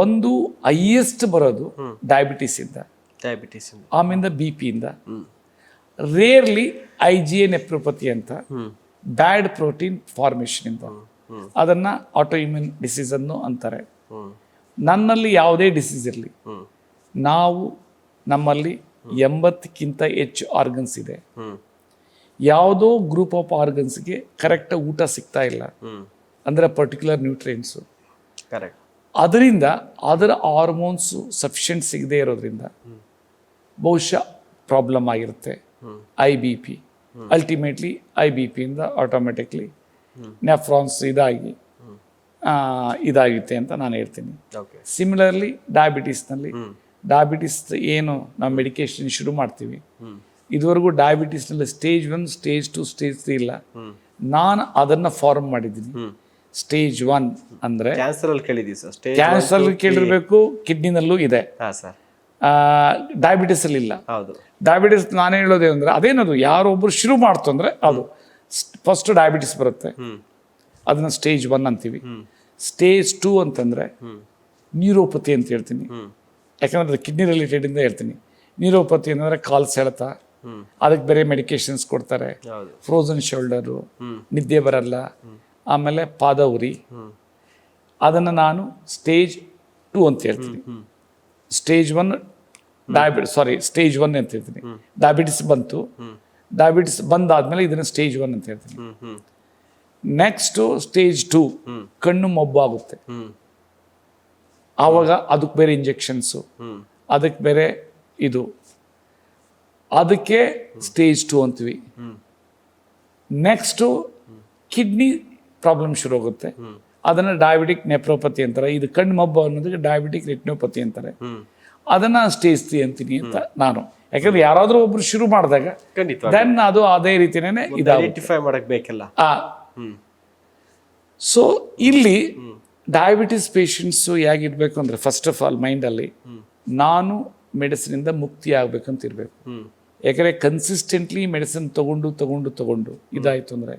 ಒಂದು ಹೈಯೆಸ್ಟ್ ಬರೋದು ಡಯಾಬಿಟಿಸಿಂದ, ಆಮೇಲೆ ಬಿ ಪಿಯಿಂದ, ರೇರ್ಲಿ IgA ನೆಫ್ರೋಪತಿ ಅಂತ ಬ್ಯಾಡ್ ಪ್ರೋಟೀನ್ ಫಾರ್ಮೇಷನಿಂದ, ಅದನ್ನು ಆಟೋಇಮ್ಯೂನ್ ಡಿಸೀಸ್ ಅನ್ನು ಅಂತಾರೆ. ನನ್ನಲ್ಲಿ ಯಾವುದೇ ಡಿಸೀಸ್ ಇರಲಿ, ನಮ್ಮಲ್ಲಿ 80ಕ್ಕಿಂತ ಹೆಚ್ಚು ಆರ್ಗನ್ಸ್ ಇದೆ. ಯಾವುದೋ ಗ್ರೂಪ್ ಆಫ್ ಆರ್ಗನ್ಸ್ಗೆ ಕರೆಕ್ಟಾಗಿ ಊಟ ಸಿಗ್ತಾ ಇಲ್ಲ ಅಂದರೆ ಪರ್ಟಿಕ್ಯುಲರ್ ನ್ಯೂಟ್ರಿಯೆಂಟ್ಸು, ಅದರಿಂದ ಅದರ ಹಾರ್ಮೋನ್ಸು ಸಫಿಷಿಯೆಂಟ್ ಸಿಗದೆ ಇರೋದ್ರಿಂದ ಬಹುಶಃ ಪ್ರಾಬ್ಲಮ್ ಆಗಿರುತ್ತೆ. IBP ಅಲ್ಟಿಮೇಟ್ಲಿ IBPಯಿಂದ ಆಟೋಮೆಟಿಕ್ಲಿ ನೆಫ್ರಾನ್ಸ್ ಇದಾಗುತ್ತೆ ಅಂತ ನಾನು ಹೇಳ್ತೀನಿ. ಸಿಮಿಲರ್ಲಿ ಡಯಾಬಿಟಿಸ್ ಏನು ನಾವು ಮೆಡಿಕೇಶನ್ ಶುರು ಮಾಡ್ತೀವಿ, ಇದುವರೆಗೂ ಡಯಾಬಿಟಿಸ್ನಲ್ಲಿ ಸ್ಟೇಜ್ 1, ಸ್ಟೇಜ್ 2, ಸ್ಟೇಜ್ 3 ಇಲ್ಲ. ನಾನು ಅದನ್ನು ಫಾರ್ಮ್ ಮಾಡಿದ್ದೀನಿ. ಸ್ಟೇಜ್ 1 ಅಂದರೆ ಕ್ಯಾನ್ಸರ್ ಕೇಳಿರಬೇಕು, ಕಿಡ್ನಿನಲ್ಲೂ ಇದೆ, ಡಯಾಬಿಟಿಸ್ ಅಲ್ಲಿ ಇಲ್ಲ. ಡಯಾಬಿಟಿಸ್ ನಾನು ಹೇಳೋದೇ ಅಂದರೆ ಅದೇನದು, ಯಾರೊಬ್ಬರು ಶುರು ಮಾಡ್ತು ಅಂದರೆ ಅದು ಫಸ್ಟ್ ಡಯಾಬಿಟಿಸ್ ಬರುತ್ತೆ, ಅದನ್ನ ಸ್ಟೇಜ್ 1 ಅಂತೀವಿ. ಸ್ಟೇಜ್ 2 ಅಂತಂದರೆ ನ್ಯೂರೋಪತಿ ಅಂತ ಹೇಳ್ತೀನಿ, ಯಾಕಂದರೆ ಅದು ಕಿಡ್ನಿ ರಿಲೇಟೆಡ್ ಇಂದ ಹೇಳ್ತೀನಿ. ನ್ಯೂರೋಪತಿ ಅಂದರೆ ಕಾಲು ಸೆಳೆತ, ಅದಕ್ಕೆ ಬೇರೆ ಮೆಡಿಕೇಶನ್ಸ್ ಕೊಡ್ತಾರೆ. ಫ್ರೋಝನ್ ಶೋಲ್ಡರು, ನಿದ್ದೆ ಬರಲ್ಲ, ಆಮೇಲೆ ಪಾದ ಉರಿ, ಅದನ್ನು ನಾನು ಸ್ಟೇಜ್ 2 ಅಂತ ಹೇಳ್ತೀನಿ. ಸ್ಟೇಜ್ 1 ಸ್ಟೇಜ್ 1 ಅಂತ ಹೇಳ್ತೀನಿ. ಡಯಾಬಿಟಿಸ್ ಬಂದಾದ್ಮೇಲೆ ಇದನ್ನು ಸ್ಟೇಜ್ 1 ಅಂತ ಹೇಳ್ತೀನಿ. ನೆಕ್ಸ್ಟು ಸ್ಟೇಜ್ 2 ಕಣ್ಣು ಮೊಬ್ಬಾಗುತ್ತೆ, ಆವಾಗ ಅದಕ್ಕೆ ಬೇರೆ ಇಂಜೆಕ್ಷನ್ಸು, ಅದಕ್ಕೆ ಬೇರೆ ಇದು, ಅದಕ್ಕೆ ಸ್ಟೇಜ್ 2 ಅಂತೀವಿ. ನೆಕ್ಸ್ಟು ಕಿಡ್ನಿ ಪ್ರಾಬ್ಲಮ್ ಶುರು ಆಗುತ್ತೆ, ಅದನ್ನು ಡಯಾಬಿಟಿಕ್ ನೆಫ್ರೋಪತಿ ಅಂತಾರೆ. ಇದು ಕಣ್ಣು ಮಬ್ಬು ಅನ್ನೋದಕ್ಕೆ ಡಯಾಬಿಟಿಕ್ ರೆಟಿನೋಪತಿ ಅಂತಾರೆ. ಅದನ್ನು ಸ್ಟೇಜ್ 3 ಅಂತೀನಿ ಅಂತ ನಾನು, ಯಾಕಂದ್ರೆ ಯಾರಾದರೂ ಒಬ್ರು ಶುರು ಮಾಡಿದಾಗ ದೆನ್ ಅದು ಅದೇ ರೀತಿನೇ ಬೇಕಲ್ಲ. ಸೊ ಇಲ್ಲಿ ಡಯಾಬಿಟಿಸ್ ಪೇಷಂಟ್ಸು ಹೇಗಿರ್ಬೇಕು ಅಂದರೆ, ಫಸ್ಟ್ ಆಫ್ ಆಲ್ ಮೈಂಡಲ್ಲಿ ನಾನು ಮೆಡಿಸಿನಿಂದ ಮುಕ್ತಿ ಆಗ್ಬೇಕಂತ ಇರಬೇಕು. ಯಾಕಂದರೆ ಕನ್ಸಿಸ್ಟೆಂಟ್ಲಿ ಮೆಡಿಸಿನ್ ತಗೊಂಡು ಇದಾಯಿತು ಅಂದರೆ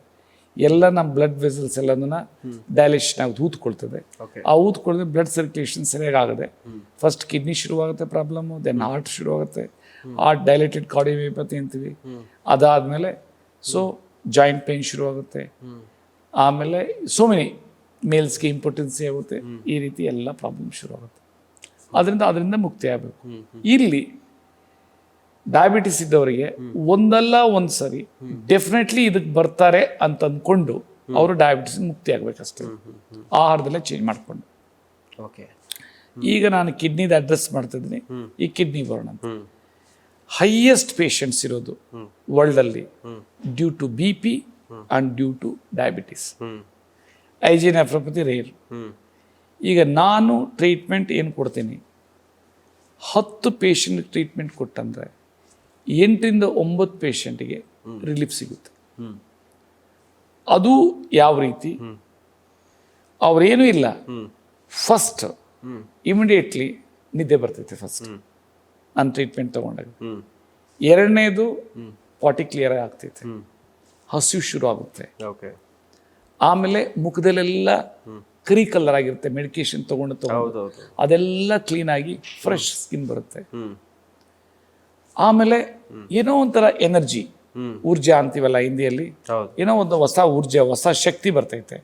ಎಲ್ಲ ನಮ್ಮ ಬ್ಲಡ್ ವೆಸಲ್ಸ್ ಎಲ್ಲದನ್ನ ಡೈಲೇಷನ್ ಆಗುತ್ತೆ, ಊದ್ಕೊಳ್ತದೆ. ಆ ಊದ್ಕೊಳ್ದ್ರೆ ಬ್ಲಡ್ ಸರ್ಕ್ಯುಲೇಷನ್ ಸರಿಯಾಗದೆ ಫಸ್ಟ್ ಕಿಡ್ನಿ ಶುರುವಾಗುತ್ತೆ ಪ್ರಾಬ್ಲಮ್ಮು, ದೆನ್ ಹಾರ್ಟ್ ಶುರುವಾಗುತ್ತೆ, ಹಾರ್ಟ್ ಡೈಲೇಟೆಡ್ ಕಾರ್ಡಿಯೋಮಯೋಪತಿ ಅಂತೀವಿ. ಅದಾದಮೇಲೆ ಜಾಯಿಂಟ್ ಪೇನ್ ಶುರುವಾಗುತ್ತೆ, ಆಮೇಲೆ ಮೆನಿ ಮೇಲ್ಸ್ಗೆ ಇಂಪಾರ್ಟೆನ್ಸಿ ಆಗುತ್ತೆ, ಈ ರೀತಿ ಎಲ್ಲ ಪ್ರಾಬ್ಲಮ್ ಶುರುವಾಗುತ್ತೆ. ಅದರಿಂದ ಮುಕ್ತಿ ಆಗಬೇಕು. ಇಲ್ಲಿ ಡಯಾಬಿಟಿಸ್ ಇದ್ದವರಿಗೆ ಒಂದಲ್ಲ ಒಂದು ಸರಿ ಡೆಫಿನೆಟ್ಲಿ ಇದಕ್ಕೆ ಬರ್ತಾರೆ ಅಂತ ಅಂದ್ಕೊಂಡು ಅವರು ಡಯಾಬಿಟಿಸ್ ಮುಕ್ತಿ ಆಗ್ಬೇಕಷ್ಟೇ, ಆಹಾರದಲ್ಲೇ ಚೇಂಜ್ ಮಾಡಿಕೊಂಡು. ಈಗ ನಾನು ಕಿಡ್ನಿದ ಅಡ್ರೆಸ್ ಮಾಡ್ತಿದ್ದೀನಿ. ಈ ಕಿಡ್ನಿ ಬರೋಣ ಅಂತ ಹೈಯೆಸ್ಟ್ ಪೇಷಂಟ್ಸ್ ಇರೋದು ವರ್ಲ್ಡಲ್ಲಿ due to BP and due to diabetes. IgA nephropathy rare. ಈಗ ನಾನು ಟ್ರೀಟ್ಮೆಂಟ್ ಏನು ಕೊಡ್ತೀನಿ, 10 ಪೇಷಂಟ್ ಟ್ರೀಟ್ಮೆಂಟ್ ಕೊಟ್ಟಂದರೆ 8ರಿಂದ 9 ಪೇಷಂಟಿಗೆ ರಿಲೀಫ್ ಸಿಗುತ್ತೆ. ಅದು ಯಾವ ರೀತಿ, ಅವ್ರೇನೂ ಇಲ್ಲ, ಫಸ್ಟ್ ಇಮಿಡಿಯೇಟ್ಲಿ ನಿದ್ದೆ ಬರ್ತೈತೆ ಫಸ್ಟ್ ನಾನು ಟ್ರೀಟ್ಮೆಂಟ್ ತೊಗೊಂಡಾಗ. ಎರಡನೇದು ಪಾಟಿ ಕ್ಲಿಯರ್ ಆಗ್ತೈತೆ, ಹಸಿವು ಶುರು ಆಗುತ್ತೆ. ಆಮೇಲೆ ಮುಖದಲ್ಲೆಲ್ಲ ಕರಿ ಕಲರ್ ಆಗಿರುತ್ತೆ, ಮೆಡಿಕೇಶನ್ ತಗೊಂಡು ಅದೆಲ್ಲ ಕ್ಲೀನ್ ಆಗಿ ಫ್ರೆಶ್ ಸ್ಕಿನ್ ಬರುತ್ತೆ. ಆಮೇಲೆ ಏನೋ ಒಂಥರ ಎನರ್ಜಿ, ಊರ್ಜಾ ಅಂತೀವಲ್ಲ ಹಿಂದಿಯಲ್ಲಿ, ಏನೋ ಒಂದು ಹೊಸ ಊರ್ಜಾ, ಹೊಸ ಶಕ್ತಿ ಬರ್ತೈತೆ,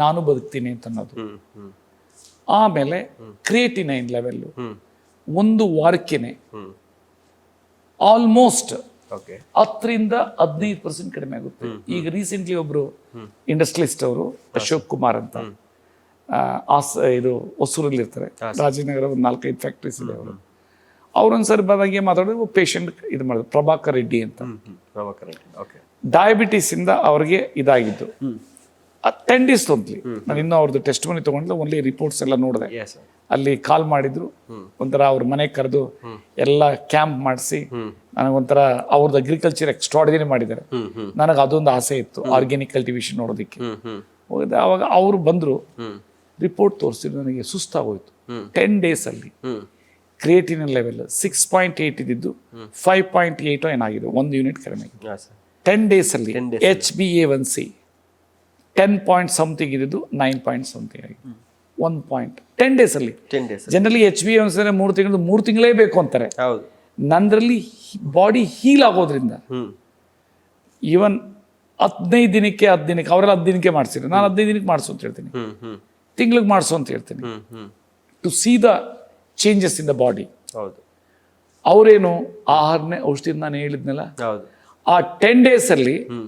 ನಾನು ಬದುಕ್ತೀನಿ ಅಂತ ಅನ್ನೋದು. ಆಮೇಲೆ ಕ್ರಿಯೇಟಿನೈನ್ ಲೆವೆಲ್ಲು ಒಂದು ವಾರಕ್ಕೇನೆ ಆಲ್ಮೋಸ್ಟ್ 10ರಿಂದ 15% ಕಡಿಮೆ ಆಗುತ್ತೆ. ಈಗ ರೀಸೆಂಟ್ಲಿ ಒಬ್ರು ಇಂಡಸ್ಟ್ರಿಯಲಿಸ್ಟ್ ಅವರು ಅಶೋಕ್ ಕುಮಾರ್ ಅಂತ ಇದು ಹೊಸೂರಲ್ಲಿ ಇರ್ತಾರೆ, ರಾಜನಗರ ಒಂದು 4-5 ಫ್ಯಾಕ್ಟ್ರೀಸ್ ಇದೆ. ಅವ್ರೊಂದ್ಸರಿ ಬಂದಾಗೆ ಮಾತಾಡೋದು ಪೇಷಂಟ್ ಇದು ಮಾಡಿದ್ರು, ಪ್ರಭಾಕರ್ ರೆಡ್ಡಿ ಅಂತ. ಡಯಾಬಿಟಿಸಿಂದ ಅವ್ರಿಗೆ ಇದಾಗಿದ್ದು 10 ಡೇಸ್ ತೊಂದ್ಲಿ. ನಾನು ಇನ್ನೂ ಅವ್ರದ್ದು ಟೆಸ್ಟ್ ಮನಿ ತೊಗೊಂಡ್ಲ, ಓನ್ಲಿ ರಿಪೋರ್ಟ್ಸ್ ಎಲ್ಲ ನೋಡಿದೆ. ಅಲ್ಲಿ ಕಾಲ್ ಮಾಡಿದ್ರು, ಒಂಥರ ಅವ್ರ ಮನೆಗೆ ಕರೆದು ಎಲ್ಲ ಕ್ಯಾಂಪ್ ಮಾಡಿಸಿ ನನಗೊಂಥರ ಅವ್ರದ್ದು ಅಗ್ರಿಕಲ್ಚರ್ ಎಕ್ಸ್ಟ್ರಾರ್ಡಿನರಿ ಮಾಡಿದ್ದಾರೆ. ನನಗೆ ಅದೊಂದು ಆಸೆ ಇತ್ತು, ಆರ್ಗ್ಯಾನಿಕ್ ಕಲ್ಟಿವೇಶನ್ ನೋಡೋದಕ್ಕೆ ಹೋಗಿದ್ದೆ. ಅವಾಗ ಅವರು ಬಂದರು, ರಿಪೋರ್ಟ್ ತೋರಿಸಿದ್ರು, ನನಗೆ ಸುಸ್ತಾಗೋಯ್ತು. 10 ಡೇಸಲ್ಲಿ ಕ್ರಿಯೇಟಿನಿನ್ ಲೆವೆಲ್ 6.8 ಇದ್ದಿದ್ದು 5.8 ಏನಾಗಿದೆ, 1 ಯೂನಿಟ್ ಕಡಿಮೆ ಆಗಿದೆ 10 ಡೇಸಲ್ಲಿ. HbA1c 10 ಪಾಯಿಂಟ್ ಸಮಥಿಂಗ್ ಇದ್ದಿದ್ದು 9 ಪಾಯಿಂಟ್ ಸಮಥಿಂಗ್ ಆಗಿದೆ. 1 ಪಾಯಿಂಟ್ 10 ಡೇಸಲ್ಲಿ. 10 days. ಜನರಲಿ HB ಅನ್ಸಿದ್ರೆ 3 ತಿಂಗಳೇ ಬೇಕು ಅಂತಾರೆ. ಹೌದು. ನಂದರಲ್ಲಿ ಬಾಡಿ ಹೀಲ್ ಆಗೋದ್ರಿಂದ ಹ್ಮ್ ಈವನ್ 15 ದಿನಕ್ಕೆ ಅವರೆಲ್ಲ 10 ದಿನಕ್ಕೆ ಮಾಡಿಸಿದ್ರು, ನಾನು 15 ದಿನಕ್ಕೆ ಮಾಡಿಸು ಅಂತ ಹೇಳ್ತೀನಿ, ಹ್ಮ್ ಹ್ಮ್ ತಿಂಗ್ಳಿಗೆ ಮಾಡಿಸು ಅಂತ ಹೇಳ್ತೀನಿ, hmm hmm to see the changes in the body. ಹೌದು. ಅವರೇನು ಆಹಾರನೇ ಔಷಧಿ ನಾನು ಹೇಳಿದ್ನಲ್ಲ, ಹೌದು. ಆ 10 ಡೇಸಲ್ಲಿ ಹ್ಮ್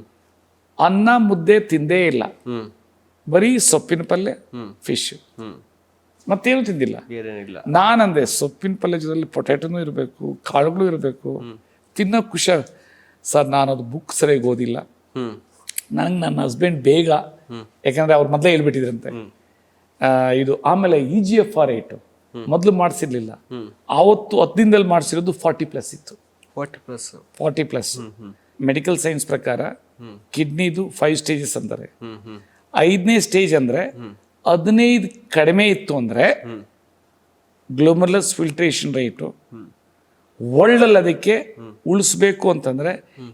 ಅನ್ನ ಮುದ್ದೆ ತಿಂದೇ ಇಲ್ಲ, ಹ್ಮ್ ಬರೀ ಸೊಪ್ಪಿನ ಪಲ್ಯ, ಫಿಶ್, ಹ್ಮ್ ಮತ್ತೇನು ತಿಂದಿಲ್ಲ. ಬೇರೇನಿಲ್ಲ. ನಾನಂದೆ ಸೊಪ್ಪಿನ ಪಲ್ಯ ಜೊತೆಲಿ ಪೊಟ್ಯಾಟೊನೂ ಇರಬೇಕು, ಕಾಳುಗಳು ಇರಬೇಕು, ತಿನ್ನೋ ಖುಷಿ. ಸರ್ ನಾನು ಅದು ಬುಕ್ ಸರಿಯಾಗಿ ಓದಿಲ್ಲ, ಹ್ಮ್ ನನಗೆ ನನ್ನ ಹಸ್ಬೆಂಡ್ ಬೇಗ, ಯಾಕಂದ್ರೆ ಅವ್ರು ಮೊದಲೇ ಹೇಳ್ಬಿಟ್ಟಿದ್ರಂತೆ ಇದು. ಆಮೇಲೆ EGFR ರೇಟು ಮೊದಲು ಮಾಡಿಸಿರ್ಲಿಲ್ಲ, ಆವತ್ತು 10 ದಿನದಲ್ಲಿ ಮಾಡಿಸಿರೋದು 40+ ಇತ್ತು. 40+. ಮೆಡಿಕಲ್ ಸೈನ್ಸ್ ಪ್ರಕಾರ ಕಿಡ್ನಿದು 5 ಸ್ಟೇಜಸ್ ಅಂತಾರೆ. 5ನೇ ಸ್ಟೇಜ್ ಅಂದ್ರೆ 15 ಕಡಿಮೆ ಇತ್ತು ಅಂದ್ರೆ ಗ್ಲೋಮರ್ಲಸ್ ಫಿಲ್ಟ್ರೇಷನ್ ರೇಟು. ವರ್ಲ್ಡಲ್ಲಿ ಅದಕ್ಕೆ ಉಳಿಸ್ಬೇಕು ಅಂತಂದ್ರೆ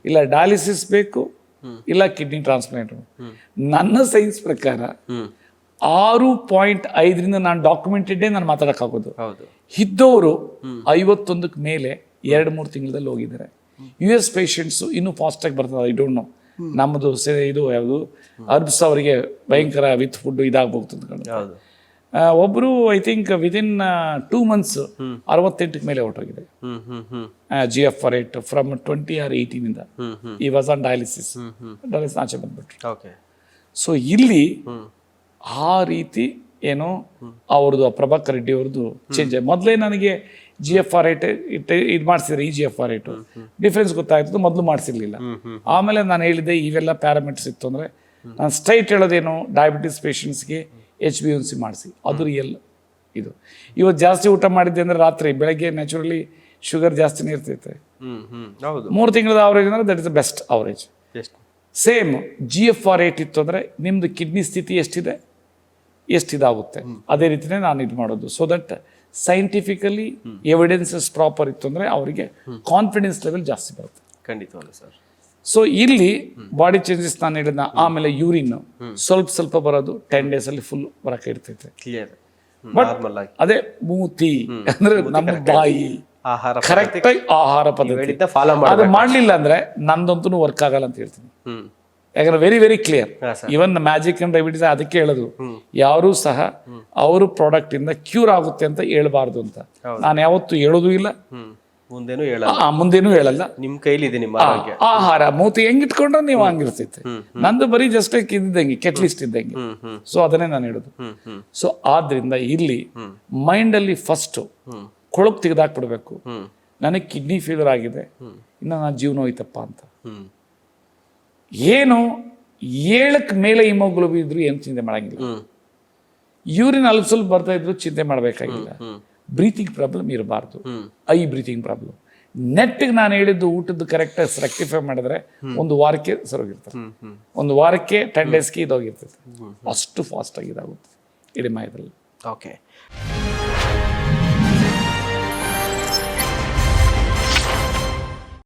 ಇಲ್ಲ ಡಯಾಲಿಸಿಸ್ ಬೇಕು, ಇಲ್ಲ ಕಿಡ್ನಿ ಟ್ರಾನ್ಸ್ಪ್ಲಾಂಟ್. ನನ್ನ ಸೈನ್ಸ್ ಪ್ರಕಾರ 6.5ರಿಂದ ನಾನು ಡಾಕ್ಯುಮೆಂಟೆಡ್ ನಾನು ಮಾತಾಡೋಕ್ಕಾಗೋದು. ಇದ್ದವರು 51ಕ್ಕೆ ಮೇಲೆ 2-3 ತಿಂಗಳಲ್ಲಿ ಹೋಗಿದ್ದಾರೆ. US ಪೇಷಂಟ್ಸು ಇನ್ನೂ ಫಾಸ್ಟಾಗಿ ಬರ್ತದೆ. ಐ ಡೋಂಟ್ ನೋ, ನಮ್ಮದು ಇದು ಯಾವುದು ಅರ್ಬ್ಸ್ ಅವರಿಗೆ ಭಯಂಕರ ವಿತ್ ಫುಡ್ ಇದಾಗಬಹುದು. ಒಬ್ಬರು ಐ ಥಿಂಕ್ ವಿದಿನ್ 2 months 68ಕ್ಕೆ ಮೇಲೆ ಹೊರಟೋಗಿದೆ GFR ರೇಟ್ ಫ್ರಮ್ 20 or 18ಇಂದ. ಈ ವಾಸ್ ಆನ್ ಡಯಾಲಿಸಿಸ್ ಆಚೆ ಬಂದ್ಬಿಟ್ರು. ಸೊ ಇಲ್ಲಿ ಆ ರೀತಿ ಏನೋ ಅವ್ರದ್ದು ಪ್ರಭಾಕರ್ ರೆಡ್ಡಿ ಅವ್ರದ್ದು ಚೇಂಜ್. ಮೊದಲೇ ನನಗೆ GFR ರೇಟ್ ಇದು ಮಾಡಿಸಿದ್ರೆ EGFR ರೇಟು ಡಿಫ್ರೆನ್ಸ್ ಗೊತ್ತಾಗ್ತದೆ, ಮೊದಲು ಮಾಡಿಸಿರ್ಲಿಲ್ಲ. ಆಮೇಲೆ ನಾನು ಹೇಳಿದ್ದೆ ಇವೆಲ್ಲ ಪ್ಯಾರಾಮೀಟರ್ಸ್ ಇತ್ತು ಅಂದರೆ ನಾನು ಸ್ಟ್ರೈಟ್ ಹೇಳೋದೇನು, ಡಯಾಬಿಟಿಸ್ ಪೇಷಂಟ್ಸ್ಗೆ HbA1c ಮಾಡಿಸಿ, ಅದು ರಿಯಲ್ ಇದು. ಇವತ್ತು ಜಾಸ್ತಿ ಊಟ ಮಾಡಿದ್ದೆ ಅಂದರೆ ರಾತ್ರಿ ಬೆಳಗ್ಗೆ ನ್ಯಾಚುರಲಿ ಶುಗರ್ ಜಾಸ್ತಿನೇ ಇರ್ತೈತೆ. 3 ತಿಂಗಳದ ಅವರೇಜ್ ಅಂದರೆ that is the best average. Same GFR rate ಇತ್ತು ಅಂದರೆ ನಿಮ್ಮದು ಕಿಡ್ನಿ ಸ್ಥಿತಿ ಎಷ್ಟಿದಾಗುತ್ತೆ ಅದೇ ರೀತಿಯೇ ನಾನು ಇದು ಮಾಡೋದು. So that scientifically evidences proper ಇತ್ತು ಅಂದರೆ ಅವರಿಗೆ ಕಾನ್ಫಿಡೆನ್ಸ್ ಲೆವೆಲ್ ಜಾಸ್ತಿ ಬರುತ್ತೆ. ಖಂಡಿತವಾಗ್ಲೂ ಸರ್. ಸೊ ಇಲ್ಲಿ ಬಾಡಿ ಚೇಂಜಸ್ ನಾನು ಹೇಳಿದ್ನ. ಆಮೇಲೆ ಯೂರಿನ್ ಸ್ವಲ್ಪ ಬರೋದು 10 ಡೇಸಲ್ಲಿ ಫುಲ್ ಬರಕ್ಕೆ ಇರ್ತೈತೆ. ಬಟ್ ಅದೇ ಮೂತಿ ಅಂದ್ರೆ ನಮ್ಮ ಬಾಯಿ ಕರೆಕ್ಟಾಗಿ ಆಹಾರ ಪದ್ಧತಿ ಅದು ಮಾಡಲಿಲ್ಲ ಅಂದ್ರೆ ನಂದಂತೂ ವರ್ಕ್ ಆಗಲ್ಲ ಅಂತ ಹೇಳ್ತೀನಿ. ಯಾಕಂದ್ರೆ very very clear. Even magic and diabetes ಅದಕ್ಕೆ ಹೇಳೋದು, ಯಾರೂ ಸಹ ಅವ್ರ ಪ್ರಾಡಕ್ಟ್ ಇಂದ ಕ್ಯೂರ್ ಆಗುತ್ತೆ ಅಂತ ಹೇಳ್ಬಾರ್ದು ಅಂತ ನಾನು ಯಾವತ್ತೂ ಹೇಳೋದು ಇಲ್ಲ, ಮುಂದೇನು ಹೇಳಲ್ಲ. ನಿಮ್ ಕೈಲಿದೆ ನಿಮ್ಮ ಆರೋಗ್ಯ. ಆಹಾರ ಮೂತಿ ಹೆಂಗಿಟ್ಕೊಂಡ್ರೆ ನೀವು ಹಂಗಿರ್ತೈತೆ. ನಂದು ಬರೀ ಜಸ್ಟ್ ಇದ್ದಂಗೆ ಕೆಟ್ ಲಿಸ್ಟ್ ಇದ್ದಂಗೆ. ಸೊ ಅದನ್ನೇ ನಾನು ಹೇಳೋದು. ಸೊ ಆದ್ರಿಂದ ಇಲ್ಲಿ ಮೈಂಡ್ ಅಲ್ಲಿ ಫಸ್ಟ್ ಕೊಳಕು ತೆಗೆದಾಕ್ಬಿಡ್ಬೇಕು. ನನಗೆ ಕಿಡ್ನಿ ಫೇಲ್ಯೂರ್ ಆಗಿದೆ, ಇನ್ನು ನನ್ನ ಜೀವನ ಹೋಯ್ತಪ್ಪ ಅಂತ. ಏನು 7ಕ್ಕೆ ಮೇಲೆ ಹಿಮೋಗ್ಲೋಬಿನ್ ಇದ್ರು ಏನು ಚಿಂತೆ ಮಾಡಂಗಿಲ್ಲ. ಯೂರಿನ್ ಸ್ವಲ್ಪ ಬರ್ತಾ ಇದ್ರು ಚಿಂತೆ ಮಾಡಬೇಕಾಗಿಲ್ಲ. ಬ್ರೀತಿಂಗ್ ಪ್ರಾಬ್ಲಮ್ ಇರಬಾರ್ದು, ಐ ಬ್ರೀತಿಂಗ್ ಪ್ರಾಬ್ಲಮ್. ನೆಟ್ಟಿಗೆ ನಾನು ಹೇಳಿದ್ದು ಊಟದ್ದು ಕರೆಕ್ಟಾಗಿ ರೆಕ್ಟಿಫೈ ಮಾಡಿದ್ರೆ 1 ವಾರಕ್ಕೆ ಸರೋಗಿರ್ತದೆ. 1 ವಾರಕ್ಕೆ 10 ಡೇಸ್ಗೆ ಇದೋಗಿರ್ತದೆ. ಅಷ್ಟು ಫಾಸ್ಟಾಗಿ ಇದಾಗುತ್ತೆ ಇಡೀ ಮಾಯದಲ್ಲಿ. ಓಕೆ.